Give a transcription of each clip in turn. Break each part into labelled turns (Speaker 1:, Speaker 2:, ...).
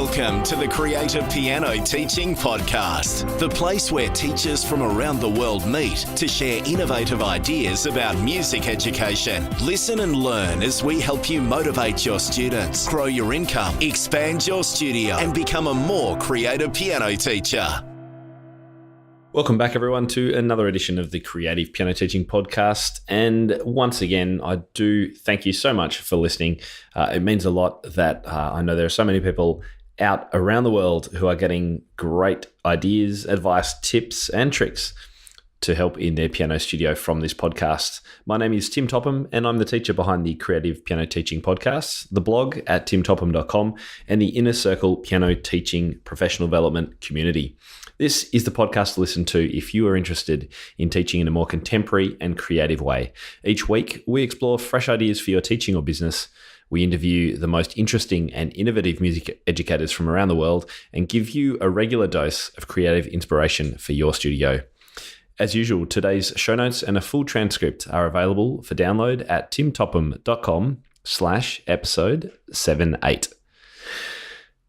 Speaker 1: Welcome to the Creative Piano Teaching Podcast, the place where teachers from around the world meet to share innovative ideas about music education. Listen and learn as we help you motivate your students, grow your income, expand your studio, and become a more creative piano teacher.
Speaker 2: Welcome back, everyone, to another edition of the Creative Piano Teaching Podcast. And once again, I do thank you so much for listening. It means a lot that I know there are so many people out around the world who are getting great ideas, advice, tips, and tricks to help in their piano studio from this podcast. My name is Tim Topham, and I'm the teacher behind the Creative Piano Teaching Podcast, the blog at timtopham.com, and the InnerCircle Piano Teaching Professional Development Community. This is the podcast to listen to if you are interested in teaching in a more contemporary and creative way. Each week, we explore fresh ideas for your teaching or business. We interview the most interesting and innovative music educators from around the world and give you a regular dose of creative inspiration for your studio. As usual, today's show notes and a full transcript are available for download at timtopham.com/episode 78.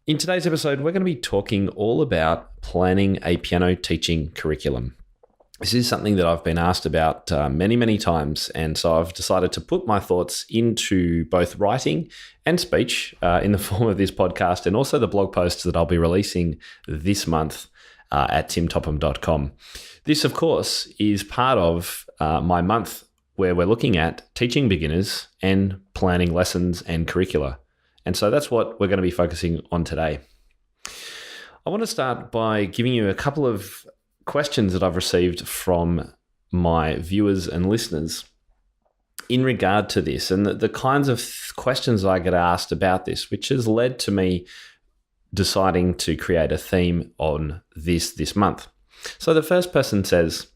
Speaker 2: In today's episode, we're going to be talking all about planning a piano teaching curriculum. This is something that I've been asked about many times, and so I've decided to put my thoughts into both writing and speech in the form of this podcast, and also the blog posts that I'll be releasing this month at timtopham.com. This, of course, is part of my month where we're looking at teaching beginners and planning lessons and curricula. And so that's what we're going to be focusing on today. I want to start by giving you a couple of questions that I've received from my viewers and listeners in regard to this, and the kinds of questions I get asked about this, which has led to me deciding to create a theme on this month. So the first person says,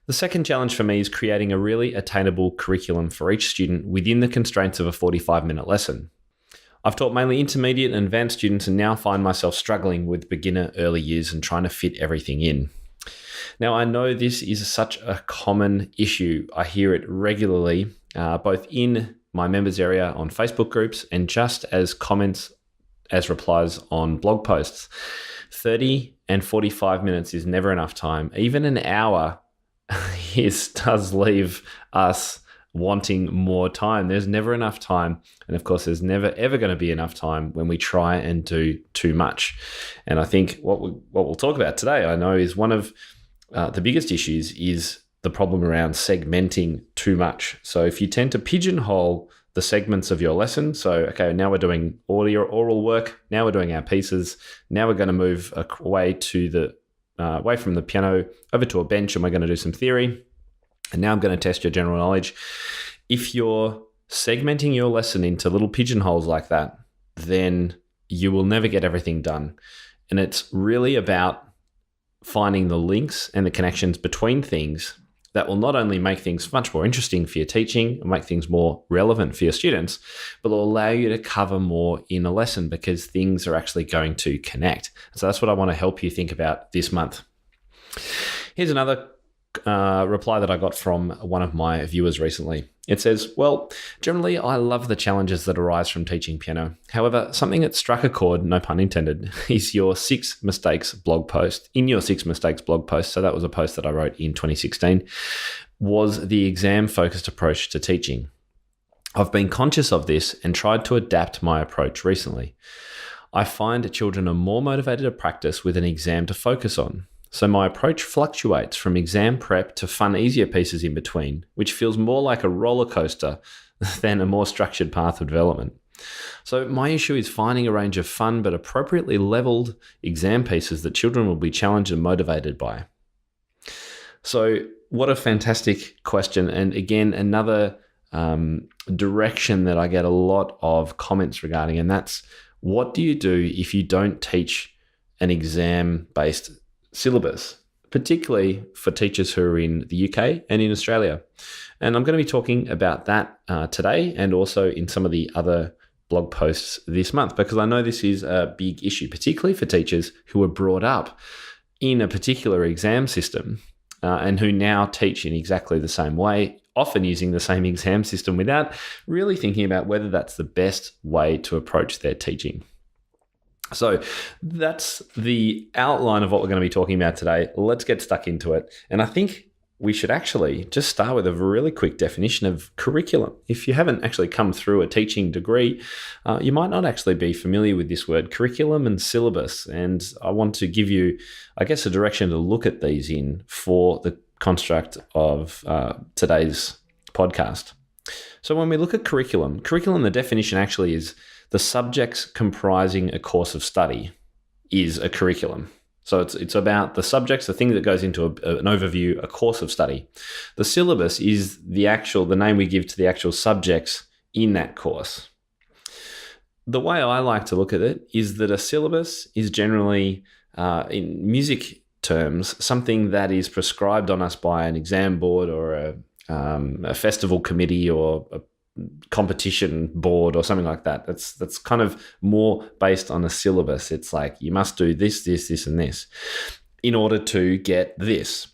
Speaker 2: the second challenge for me is creating a really attainable curriculum for each student within the constraints of a 45-minute lesson. I've taught mainly intermediate and advanced students and now find myself struggling with beginner early years and trying to fit everything in. Now, I know this is such a common issue. I hear it regularly, both in my members area on Facebook groups and just as comments as replies on blog posts. 30 and 45 minutes is never enough time. Even an hour does leave us wanting more time. There's never enough time. And of course, there's never, ever going to be enough time when we try and do too much. And I think what we'll talk about today, I know, is one of the biggest issues is the problem around segmenting too much. So if you tend to pigeonhole the segments of your lesson, so, okay, now we're doing oral work, now we're doing our pieces, now we're going to move away from the piano over to a bench and we're going to do some theory. And now I'm going to test your general knowledge. If you're segmenting your lesson into little pigeonholes like that, then you will never get everything done. And it's really about finding the links and the connections between things that will not only make things much more interesting for your teaching and make things more relevant for your students, but will allow you to cover more in a lesson because things are actually going to connect. So that's what I want to help you think about this month. Here's another reply that I got from one of my viewers recently. It says, well, generally I love the challenges that arise from teaching piano. However, something that struck a chord, no pun intended, is your 6 mistakes blog post. In your 6 mistakes blog post, so that was a post that I wrote in 2016, was the exam-focused approach to teaching. I've been conscious of this and tried to adapt my approach recently. I find children are more motivated to practice with an exam to focus on. So my approach fluctuates from exam prep to fun, easier pieces in between, which feels more like a roller coaster than a more structured path of development. So my issue is finding a range of fun but appropriately leveled exam pieces that children will be challenged and motivated by. So what a fantastic question. And again, another direction that I get a lot of comments regarding, and that's, what do you do if you don't teach an exam-based syllabus, particularly for teachers who are in the UK and in Australia? And I'm going to be talking about that today and also in some of the other blog posts this month, because I know this is a big issue, particularly for teachers who were brought up in a particular exam system and who now teach in exactly the same way, often using the same exam system without really thinking about whether that's the best way to approach their teaching. So that's the outline of what we're going to be talking about today. Let's get stuck into it. And I think we should actually just start with a really quick definition of curriculum. If you haven't actually come through a teaching degree, you might not actually be familiar with this word, curriculum and syllabus. And I want to give you, I guess, a direction to look at these in for the construct of today's podcast. So when we look at curriculum, the definition actually is the subjects comprising a course of study is a curriculum. So it's about the subjects, the thing that goes into an overview, a course of study. The syllabus is the name we give to the actual subjects in that course. The way I like to look at it is that a syllabus is generally, in music terms, something that is prescribed on us by an exam board or a festival committee or a competition board or something like that. That's kind of more based on a syllabus. It's like you must do this, this, this, and this in order to get this.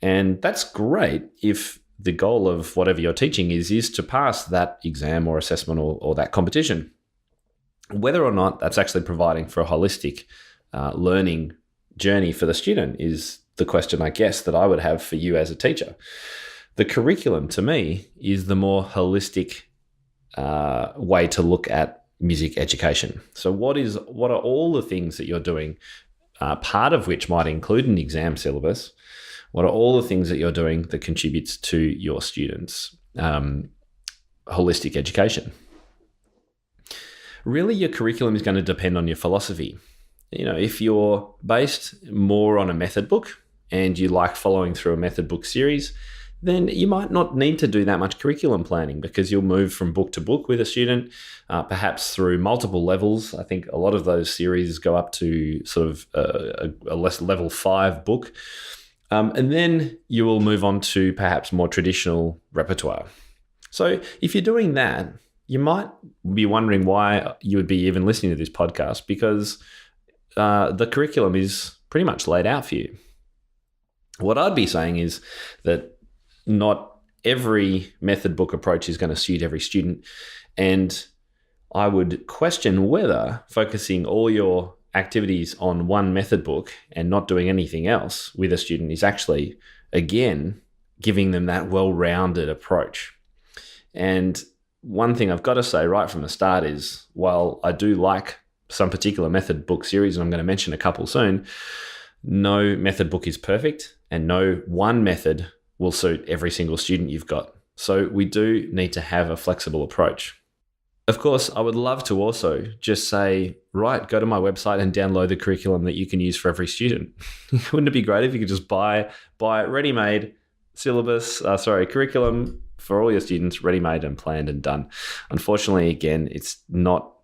Speaker 2: And that's great if the goal of whatever you're teaching is to pass that exam or assessment or that competition. Whether or not that's actually providing for a holistic learning journey for the student is the question, I guess, that I would have for you as a teacher. The curriculum, to me, is the more holistic way to look at music education. So what are all the things that you're doing, part of which might include an exam syllabus? What are all the things that you're doing that contributes to your students' holistic education? Really, your curriculum is going to depend on your philosophy. If you're based more on a method book and you like following through a method book series, then you might not need to do that much curriculum planning because you'll move from book to book with a student, perhaps through multiple levels. I think a lot of those series go up to sort of a less level 5 book. And then you will move on to perhaps more traditional repertoire. So if you're doing that, you might be wondering why you would be even listening to this podcast, because the curriculum is pretty much laid out for you. What I'd be saying is that not every method book approach is going to suit every student. And I would question whether focusing all your activities on one method book and not doing anything else with a student is actually, again, giving them that well-rounded approach. And one thing I've got to say right from the start is, while I do like some particular method book series, and I'm going to mention a couple soon, no method book is perfect and no one method will suit every single student you've got. So we do need to have a flexible approach. Of course, I would love to also just say, right, go to my website and download the curriculum that you can use for every student. Wouldn't it be great if you could just buy ready-made curriculum for all your students, ready-made and planned and done? Unfortunately, again, it's not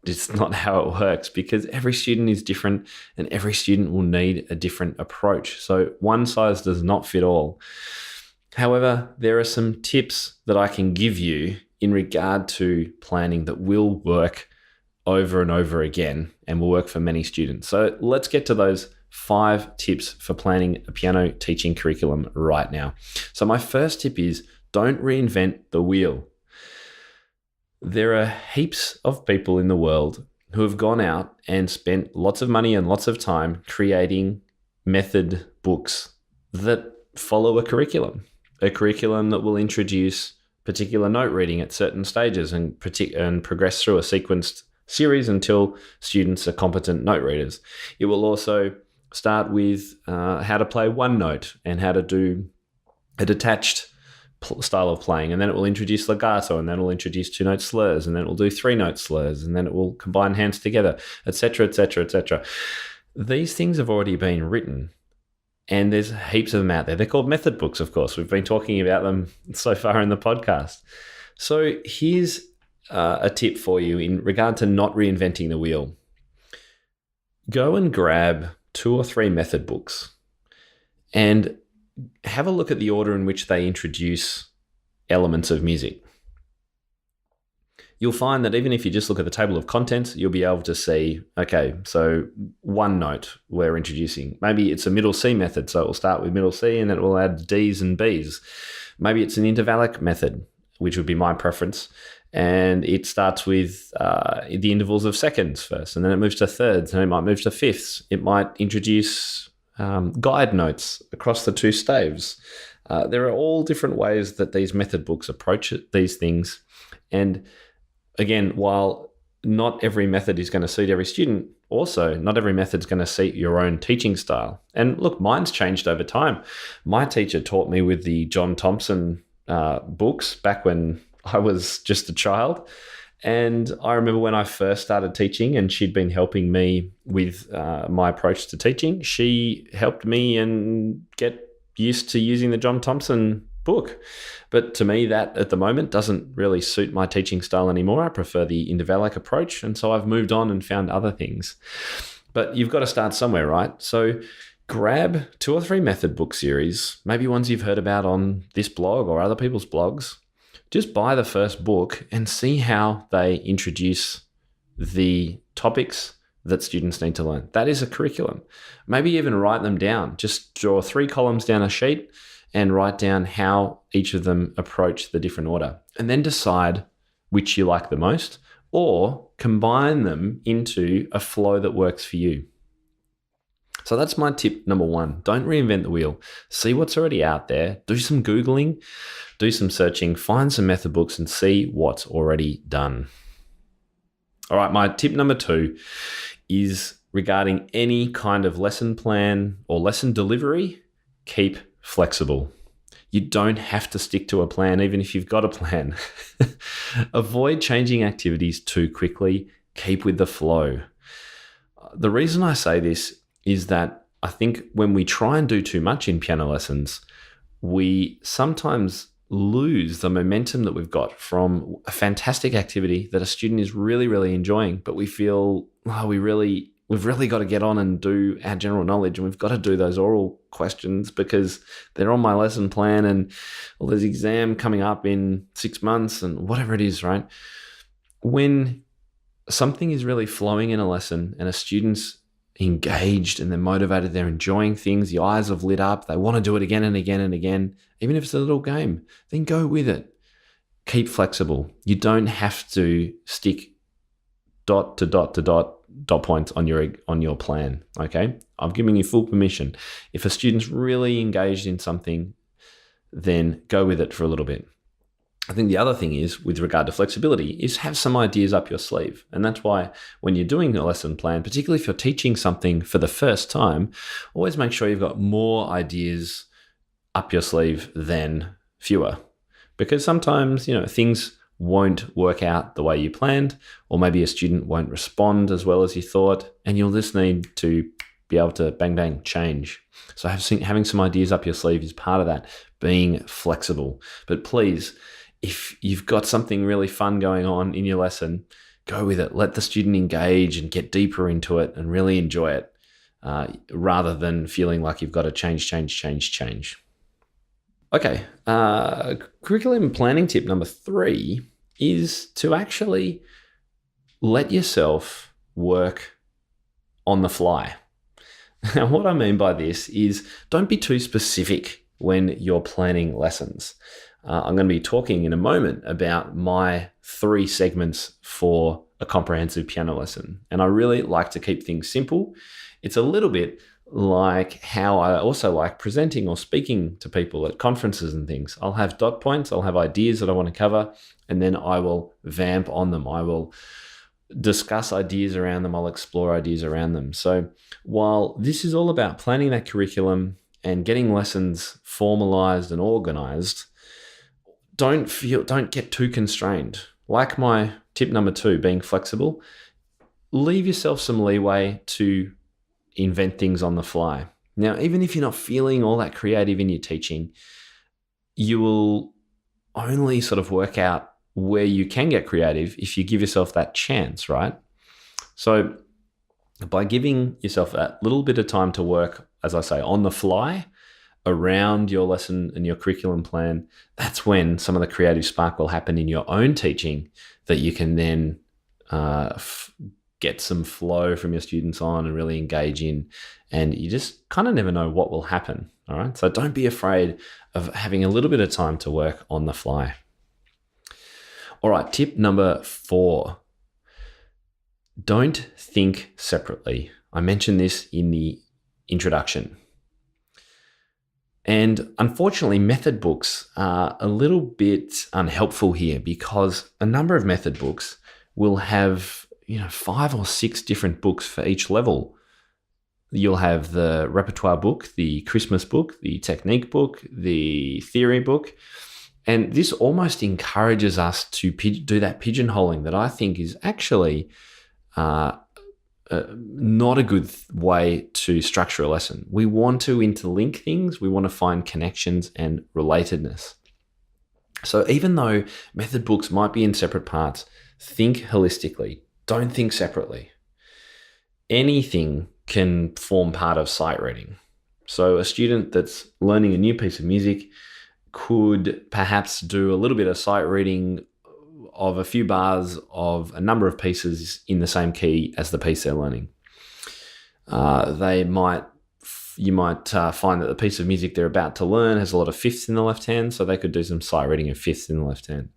Speaker 2: how it works, because every student is different and every student will need a different approach. So one size does not fit all. However, there are some tips that I can give you in regard to planning that will work over and over again and will work for many students. So let's get to those 5 tips for planning a piano teaching curriculum right now. So my first tip is, don't reinvent the wheel. There are heaps of people in the world who have gone out and spent lots of money and lots of time creating method books that follow a curriculum that will introduce particular note reading at certain stages and progress through a sequenced series until students are competent note readers. It will also start with how to play one note and how to do a detached style of playing, and then it will introduce legato, and then it will introduce 2-note slurs, and then it will do 3-note slurs, and then it will combine hands together, etc., etc., etc. These things have already been written, and there's heaps of them out there. They're called method books, of course. We've been talking about them so far in the podcast. So here's a tip for you in regard to not reinventing the wheel. Go and grab 2 or 3 method books and have a look at the order in which they introduce elements of music. You'll find that even if you just look at the table of contents, you'll be able to see, okay, so one note we're introducing. Maybe it's a middle C method, so it will start with middle C and then it will add Ds and Bs. Maybe it's an intervallic method. which would be my preference. And it starts with the intervals of seconds first, and then it moves to thirds, and it might move to fifths. It might introduce guide notes across the two staves. There are all different ways that these method books approach these things. And again, while not every method is going to suit every student, also not every method is going to suit your own teaching style. And look, mine's changed over time. My teacher taught me with the John Thompson books back when I was just a child. And I remember when I first started teaching and she'd been helping me with my approach to teaching, she helped me and get used to using the John Thompson book. But to me, that at the moment doesn't really suit my teaching style anymore. I prefer the Intervallic approach. And so I've moved on and found other things. But you've got to start somewhere, right? So grab 2 or 3 method book series, maybe ones you've heard about on this blog or other people's blogs. Just buy the first book and see how they introduce the topics that students need to learn. That is a curriculum. Maybe even write them down. Just draw 3 columns down a sheet and write down how each of them approach the different order. And then decide which you like the most, or combine them into a flow that works for you. So that's my tip number 1. Don't reinvent the wheel. See what's already out there. Do some Googling, do some searching, find some method books and see what's already done. All right, my tip number 2 is regarding any kind of lesson plan or lesson delivery. Keep flexible. You don't have to stick to a plan, even if you've got a plan. Avoid changing activities too quickly. Keep with the flow. The reason I say this is that I think when we try and do too much in piano lessons, we sometimes lose the momentum that we've got from a fantastic activity that a student is really, really enjoying, but we feel, we've really got to get on and do our general knowledge, and we've got to do those oral questions because they're on my lesson plan, and well, there's exam coming up in 6 months and whatever it is, right? When something is really flowing in a lesson and a student's engaged and they're motivated, they're enjoying things, the eyes have lit up, they want to do it again and again and again, even if it's a little game, then go with it. Keep flexible. You don't have to stick dot to dot points on your plan, okay? I'm giving you full permission. If a student's really engaged in something, then go with it for a little bit. I think the other thing is, with regard to flexibility, is have some ideas up your sleeve. And that's why when you're doing a lesson plan, particularly if you're teaching something for the first time, always make sure you've got more ideas up your sleeve than fewer. Because sometimes, things won't work out the way you planned, or maybe a student won't respond as well as you thought, and you'll just need to be able to bang, bang, change. So having some ideas up your sleeve is part of that, being flexible. But please, if you've got something really fun going on in your lesson, go with it. Let the student engage and get deeper into it and really enjoy it, rather than feeling like you've got to change. Okay, curriculum planning tip number 3 is to actually let yourself work on the fly. Now, what I mean by this is don't be too specific when you're planning lessons. I'm going to be talking in a moment about my 3 segments for a comprehensive piano lesson. And I really like to keep things simple. It's a little bit like how I also like presenting or speaking to people at conferences and things. I'll have dot points, I'll have ideas that I want to cover, and then I will vamp on them. I will discuss ideas around them. I'll explore ideas around them. So while this is all about planning that curriculum and getting lessons formalized and organized, don't get too constrained. Like my tip number 2, being flexible, leave yourself some leeway to invent things on the fly. Now, even if you're not feeling all that creative in your teaching, you will only sort of work out where you can get creative if you give yourself that chance, right? So by giving yourself that little bit of time to work, as I say, on the fly, around your lesson and your curriculum plan, that's when some of the creative spark will happen in your own teaching that you can then get some flow from your students on and really engage in. And you just kind of never know what will happen, all right? So don't be afraid of having a little bit of time to work on the fly. All right, tip number 4. Don't think separately. I mentioned this in the introduction. And unfortunately, method books are a little bit unhelpful here because a number of method books will have 5 or 6 different books for each level. You'll have the repertoire book, the Christmas book, the technique book, the theory book. And this almost encourages us to do that pigeonholing that I think is actually not a good way to structure a lesson. We want to interlink things. We want to find connections and relatedness. So even though method books might be in separate parts, think holistically. Don't think separately. Anything can form part of sight reading. So a student that's learning a new piece of music could perhaps do a little bit of sight reading of a few bars of a number of pieces in the same key as the piece they're learning. You might find that the piece of music they're about to learn has a lot of fifths in the left hand, so they could do some sight reading of fifths in the left hand.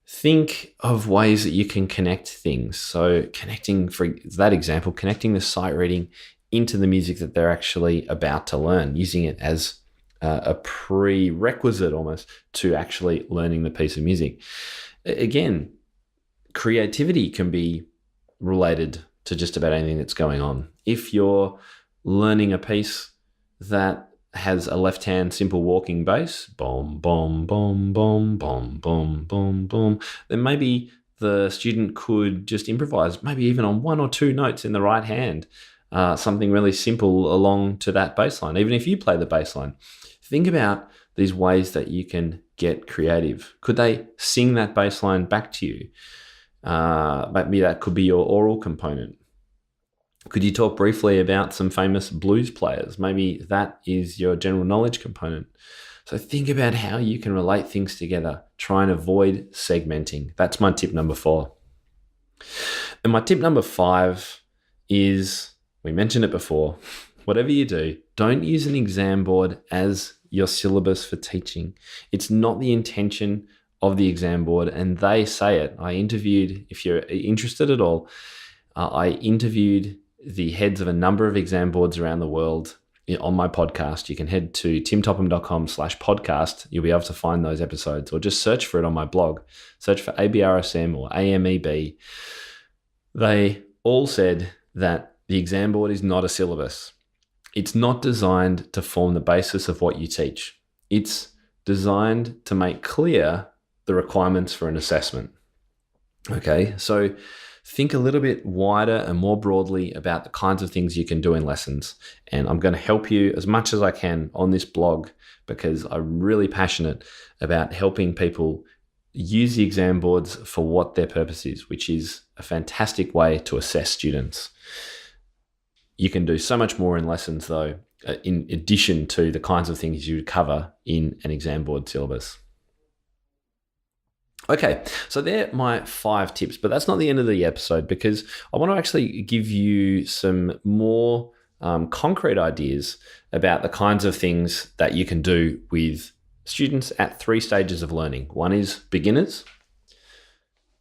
Speaker 2: Think of ways that you can connect things. So connecting, for that example, connecting the sight reading into the music that they're actually about to learn, using it as a prerequisite almost to actually learning the piece of music. Again, creativity can be related to just about anything that's going on. If you're learning a piece that has a left-hand simple walking bass, boom, boom, boom, boom, boom, boom, boom, boom, then maybe the student could just improvise, maybe even on 1 or 2 notes in the right hand, something really simple along to that bass line. Even if you play the bass line, think about these ways that you can get creative. Could they sing that bass line back to you? Maybe that could be your oral component. Could you talk briefly about some famous blues players? Maybe that is your general knowledge component. So think about how you can relate things together. Try and avoid segmenting. That's my tip number 4. And my tip number 5 is, we mentioned it before, whatever you do, don't use an exam board as your syllabus for teaching. It's not the intention of the exam board, and they say it. I interviewed, if you're interested at all, I interviewed the heads of a number of exam boards around the world on my podcast. You can head to timtopham.com/podcast. You'll be able to find those episodes, or just search for it on my blog. Search for ABRSM or AMEB. They all said that the exam board is not a syllabus. It's not designed to form the basis of what you teach. It's designed to make clear the requirements for an assessment. Okay, so think a little bit wider and more broadly about the kinds of things you can do in lessons. And I'm going to help you as much as I can on this blog because I'm really passionate about helping people use the exam boards for what their purpose is, which is a fantastic way to assess students. You can do so much more in lessons, though, in addition to the kinds of things you would cover in an exam board syllabus. Okay, so they're my 5 tips, but that's not the end of the episode because I want to actually give you some more concrete ideas about the kinds of things that you can do with students at 3 stages of learning. One is beginners.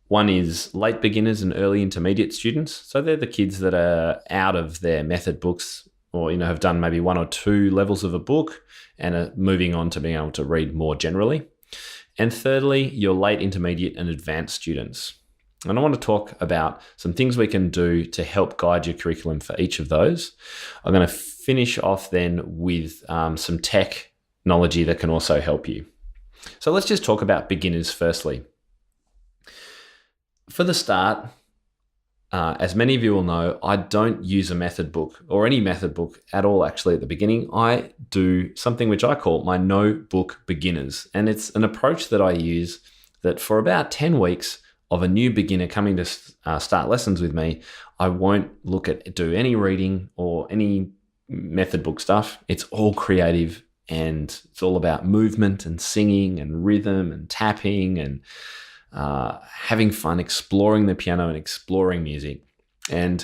Speaker 2: One is late beginners and early intermediate students. So they're the kids that are out of their method books or, have done maybe 1 or 2 levels of a book and are moving on to being able to read more generally. And thirdly, your late intermediate and advanced students. And I want to talk about some things we can do to help guide your curriculum for each of those. I'm going to finish off then with some technology that can also help you. So let's just talk about beginners firstly. For the start, as many of you will know, I don't use a method book or any method book at all actually at the beginning. I do something which I call my no book beginners. And it's an approach that I use that for about 10 weeks of a new beginner coming to start lessons with me, I won't do any reading or any method book stuff. It's all creative and it's all about movement and singing and rhythm and tapping and having fun, exploring the piano and exploring music. And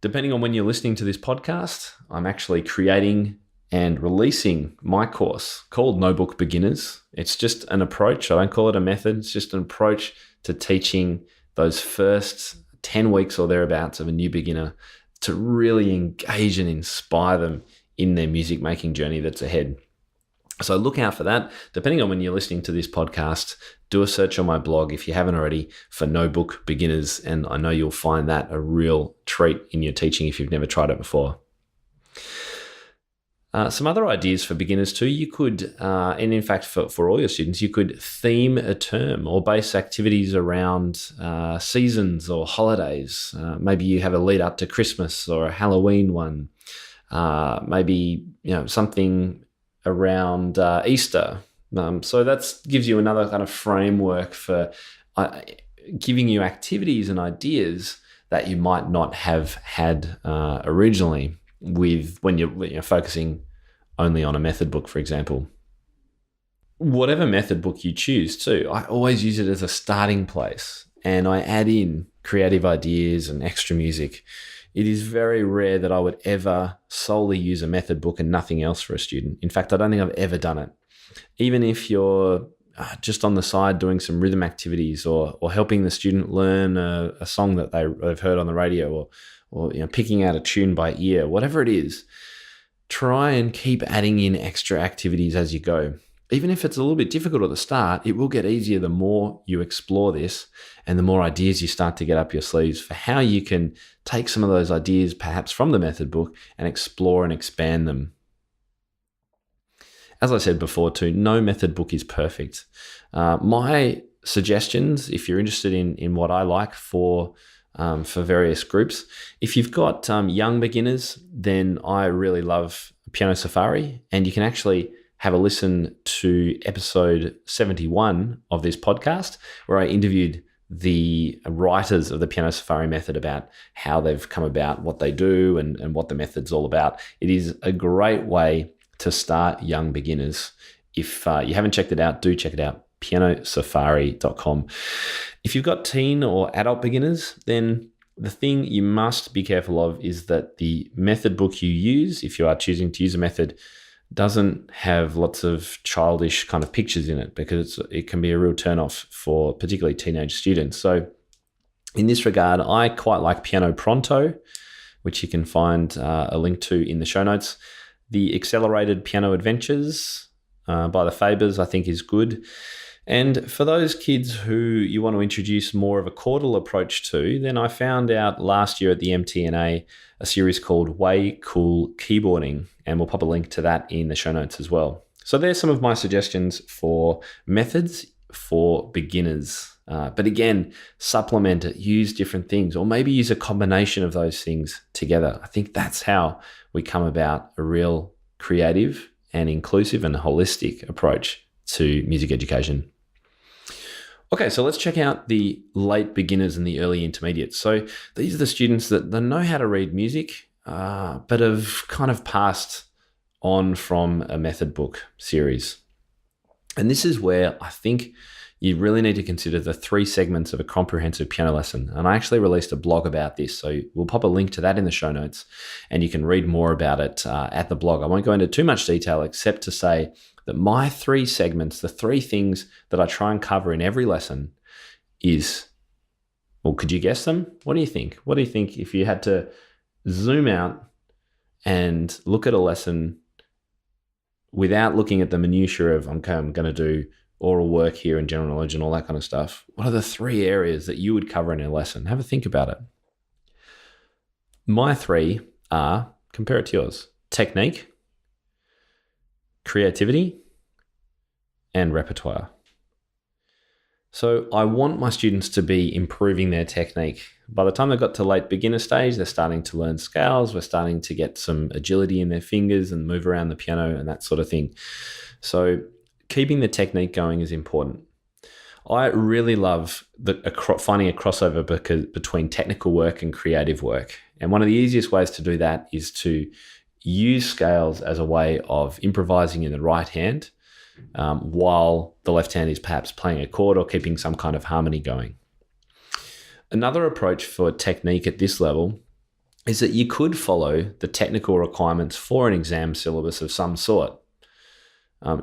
Speaker 2: depending on when you're listening to this podcast, I'm actually creating and releasing my course called No Book Beginners. It's just an approach. I don't call it a method. It's just an approach to teaching those first 10 weeks or thereabouts of a new beginner to really engage and inspire them in their music making journey that's ahead. So look out for that. Depending on when you're listening to this podcast, do a search on my blog if you haven't already for No Book Beginners, and I know you'll find that a real treat in your teaching if you've never tried it before. Some other ideas for beginners too. You could, and in fact for all your students, you could theme a term or base activities around seasons or holidays. Maybe you have a lead up to Christmas or a Halloween one. Maybe something around Easter. So that gives you another kind of framework for giving you activities and ideas that you might not have had originally when you're focusing only on a method book, for example. Whatever method book you choose too, I always use it as a starting place, and I add in creative ideas and extra music. It is very rare that I would ever solely use a method book and nothing else for a student. In fact, I don't think I've ever done it. Even if you're just on the side doing some rhythm activities or helping the student learn a song that they've heard on the radio or picking out a tune by ear, whatever it is, try and keep adding in extra activities as you go. Even if it's a little bit difficult at the start, it will get easier the more you explore this and the more ideas you start to get up your sleeves for how you can take some of those ideas perhaps from the method book and explore and expand them. As I said before too, no method book is perfect. My suggestions, if you're interested in what I like for various groups, if you've got young beginners, then I really love Piano Safari, and you can actually have a listen to episode 71 of this podcast, where I interviewed the writers of the Piano Safari method about how they've come about, what they do, and what the method's all about. It is a great way to start young beginners. If you haven't checked it out, do check it out, pianosafari.com. If you've got teen or adult beginners, then the thing you must be careful of is that the method book you use, if you are choosing to use a method, doesn't have lots of childish kind of pictures in it, because it can be a real turnoff for particularly teenage students. So in this regard, I quite like Piano Pronto, which you can find a link to in the show notes. The Accelerated Piano Adventures by the Fabers, I think, is good. And for those kids who you want to introduce more of a chordal approach to, then I found out last year at the MTNA a series called Way Cool Keyboarding, and we'll pop a link to that in the show notes as well. So there's some of my suggestions for methods for beginners. But again, supplement it, use different things, or maybe use a combination of those things together. I think that's how we come about a real creative and inclusive and holistic approach to music education. Okay, so let's check out the late beginners and the early intermediates. So these are the students that know how to read music, but have kind of passed on from a method book series. And this is where I think you really need to consider the 3 segments of a comprehensive piano lesson. And I actually released a blog about this, so we'll pop a link to that in the show notes, and you can read more about it at the blog. I won't go into too much detail except to say that my 3 segments, the 3 things that I try and cover in every lesson is, well, could you guess them? What do you think? What do you think if you had to zoom out and look at a lesson without looking at the minutiae of, okay, I'm going to do oral work here and general knowledge and all that kind of stuff? What are the 3 areas that you would cover in a lesson? Have a think about it. My 3 are, compare it to yours, technique, creativity, and repertoire. So I want my students to be improving their technique. By the time they got to late beginner stage, they're starting to learn scales. We're starting to get some agility in their fingers and move around the piano and that sort of thing. So keeping the technique going is important. I really love finding a crossover between technical work and creative work. And one of the easiest ways to do that is to use scales as a way of improvising in the right hand, while the left hand is perhaps playing a chord or keeping some kind of harmony going. Another approach for technique at this level is that you could follow the technical requirements for an exam syllabus of some sort.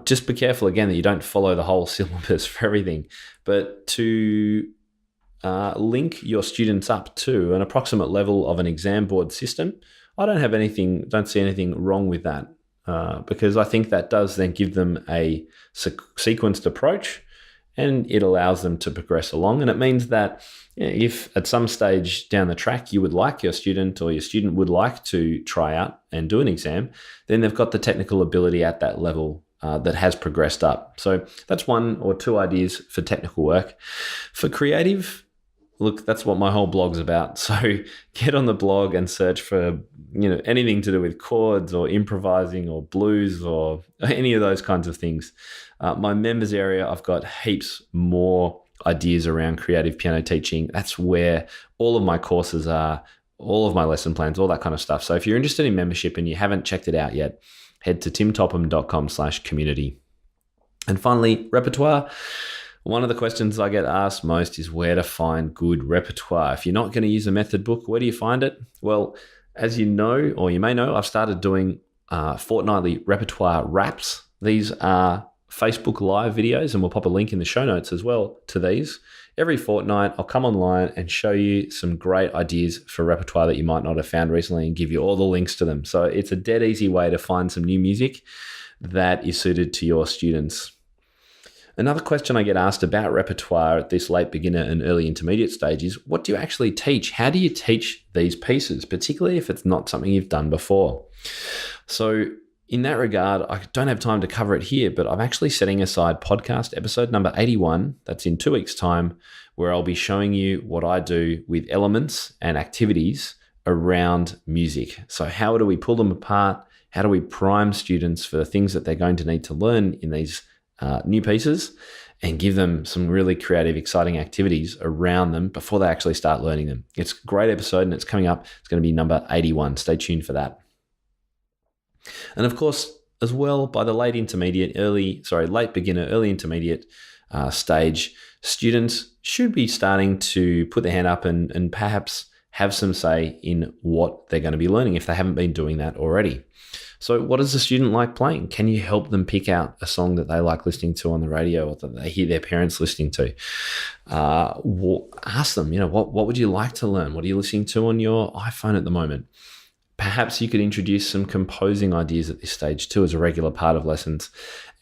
Speaker 2: Just be careful, again, that you don't follow the whole syllabus for everything, but to link your students up to an approximate level of an exam board system, I don't see anything wrong with that, because I think that does then give them a sequenced approach, and it allows them to progress along. And it means that if at some stage down the track you would like your student, or your student would like to try out and do an exam, then they've got the technical ability at that level that has progressed up. So that's one or two ideas for technical work. For creative, look, that's what my whole blog's about. So get on the blog and search for anything to do with chords or improvising or blues or any of those kinds of things. My members area, I've got heaps more ideas around creative piano teaching. That's where all of my courses are, all of my lesson plans, all that kind of stuff. So if you're interested in membership and you haven't checked it out yet, head to timtopham.com/community. And finally, repertoire. One of the questions I get asked most is where to find good repertoire. If you're not going to use a method book, where do you find it? Well, as you know, or you may know, I've started doing fortnightly repertoire raps. These are Facebook Live videos, and we'll pop a link in the show notes as well to these. Every fortnight, I'll come online and show you some great ideas for repertoire that you might not have found recently and give you all the links to them. So it's a dead easy way to find some new music that is suited to your students. Another question I get asked about repertoire at this late beginner and early intermediate stage is, what do you actually teach? How do you teach these pieces, particularly if it's not something you've done before? So in that regard, I don't have time to cover it here, but I'm actually setting aside podcast episode number 81, that's in 2 weeks' time, where I'll be showing you what I do with elements and activities around music. So how do we pull them apart? How do we prime students for the things that they're going to need to learn in these new pieces, and give them some really creative, exciting activities around them before they actually start learning them? It's a great episode, and it's coming up. It's going to be number 81. Stay tuned for that. And of course, as well, by the late beginner, early intermediate stage, students should be starting to put their hand up and perhaps have some say in what they're going to be learning if they haven't been doing that already. So what does the student like playing? Can you help them pick out a song that they like listening to on the radio or that they hear their parents listening to? Ask them, what would you like to learn? What are you listening to on your iPhone at the moment? Perhaps you could introduce some composing ideas at this stage too as a regular part of lessons,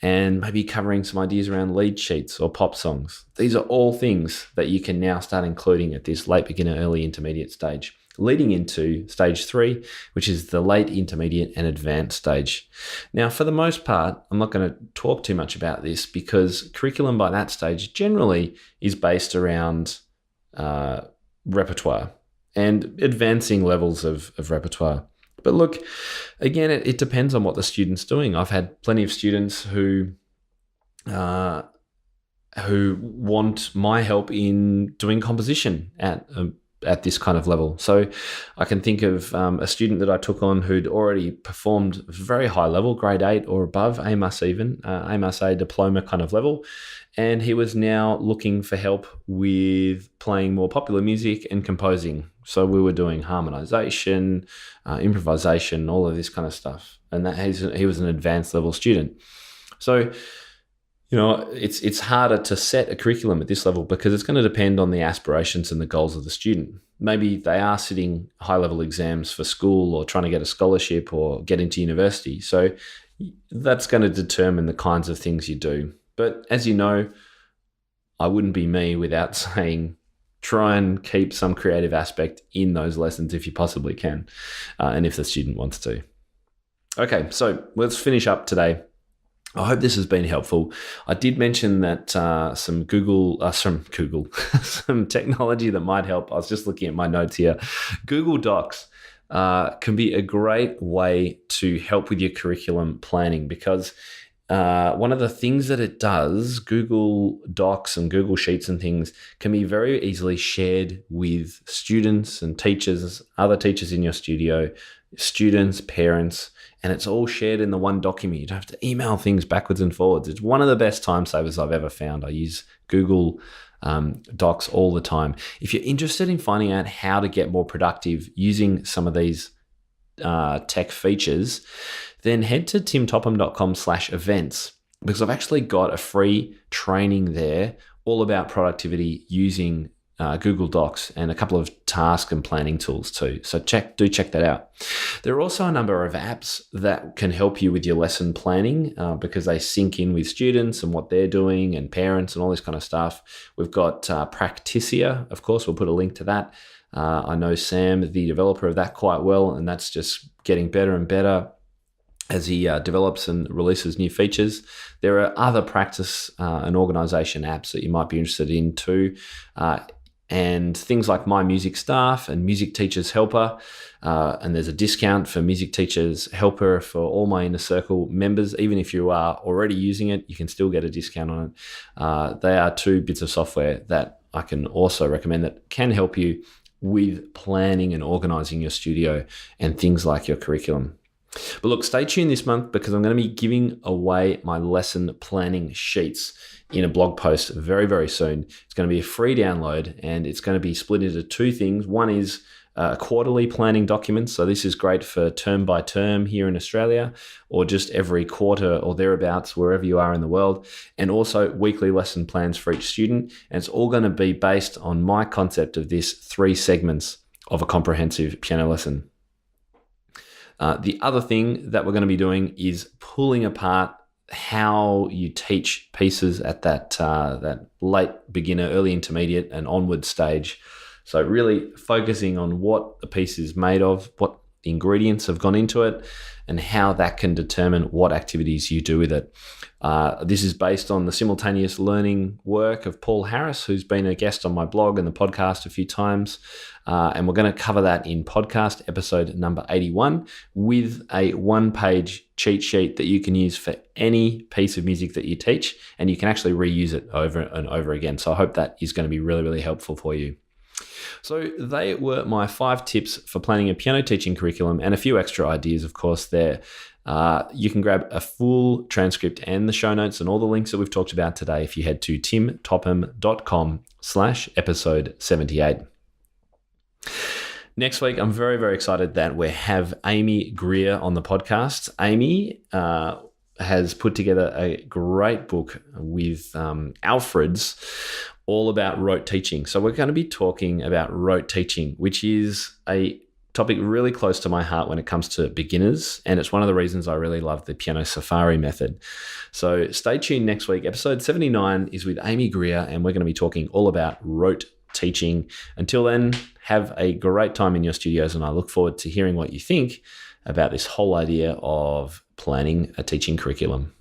Speaker 2: and maybe covering some ideas around lead sheets or pop songs. These are all things that you can now start including at this late beginner, early intermediate stage, leading into stage 3, which is the late intermediate and advanced stage. Now, for the most part, I'm not going to talk too much about this because curriculum by that stage generally is based around repertoire and advancing levels of repertoire. But look, again, it depends on what the student's doing. I've had plenty of students who want my help in doing composition at this kind of level. So I can think of a student that I took on who'd already performed very high level, grade 8 or above, A diploma kind of level. And he was now looking for help with playing more popular music and composing. So we were doing harmonization, improvisation, all of this kind of stuff. And he was an advanced level student. So, it's harder to set a curriculum at this level because it's going to depend on the aspirations and the goals of the student. Maybe they are sitting high-level exams for school or trying to get a scholarship or get into university. So that's going to determine the kinds of things you do. But as you know, I wouldn't be me without saying try and keep some creative aspect in those lessons if you possibly can, and if the student wants to. Okay, so let's finish up today. I hope this has been helpful. I did mention that some technology that might help. I was just looking at my notes here. Google Docs can be a great way to help with your curriculum planning because one of the things that it does, Google Docs and Google Sheets and things, can be very easily shared with students and teachers, other teachers in your studio, students, parents. and it's all shared in the one document. You don't have to email things backwards and forwards. It's one of the best time savers I've ever found. I use Google Docs all the time. If you're interested in finding out how to get more productive using some of these tech features, then head to timtopham.com/events, because I've actually got a free training there all about productivity using Google Docs and a couple of task and planning tools too. So check that out. There are also a number of apps that can help you with your lesson planning because they sync in with students and what they're doing and parents and all this kind of stuff. We've got Practicia, of course. We'll put a link to that. I know Sam, the developer of that, quite well, and that's just getting better and better as he develops and releases new features. There are other practice and organization apps that you might be interested in too. And things like My Music Staff and Music Teachers Helper. And there's a discount for Music Teachers Helper for all my InnerCircle members. Even if you are already using it, you can still get a discount on it. They are two bits of software that I can also recommend that can help you with planning and organizing your studio and things like your curriculum. But look, stay tuned this month because I'm going to be giving away my lesson planning sheets in a blog post very, very soon. It's going to be a free download and it's going to be split into two things. One is quarterly planning documents. So this is great for term by term here in Australia or just every quarter or thereabouts, wherever you are in the world. And also weekly lesson plans for each student. And it's all going to be based on my concept of this 3 segments of a comprehensive piano lesson. The other thing that we're going to be doing is pulling apart how you teach pieces at that late beginner, early intermediate and onward stage. So really focusing on what the piece is made of, what the ingredients have gone into it, and how that can determine what activities you do with it. This is based on the simultaneous learning work of Paul Harris, who's been a guest on my blog and the podcast a few times. And we're going to cover that in podcast episode number 81 with a 1-page cheat sheet that you can use for any piece of music that you teach, and you can actually reuse it over and over again. So I hope that is going to be really, really helpful for you. So they were my 5 tips for planning a piano teaching curriculum and a few extra ideas, of course, there. You can grab a full transcript and the show notes and all the links that we've talked about today if you head to timtopham.com/episode 78. Next week, I'm very, very excited that we have Amy Greer on the podcast. Amy has put together a great book with Alfred's all about rote teaching. So we're going to be talking about rote teaching, which is a topic really close to my heart when it comes to beginners. And it's one of the reasons I really love the Piano Safari method. So stay tuned next week. Episode 79 is with Amy Greer, and we're going to be talking all about rote teaching. Until then, have a great time in your studios, and I look forward to hearing what you think about this whole idea of planning a teaching curriculum.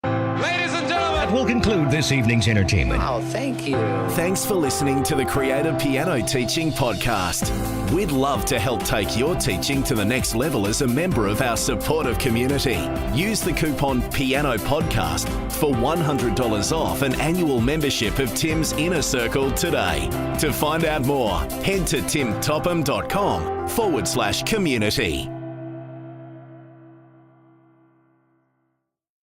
Speaker 3: That will conclude this evening's entertainment.
Speaker 4: Oh, thank you.
Speaker 1: Thanks for listening to the Creative Piano Teaching Podcast. We'd love to help take your teaching to the next level as a member of our supportive community. Use the coupon Piano Podcast for $100 off an annual membership of Tim's InnerCircle today. To find out more, head to timtopham.com/community.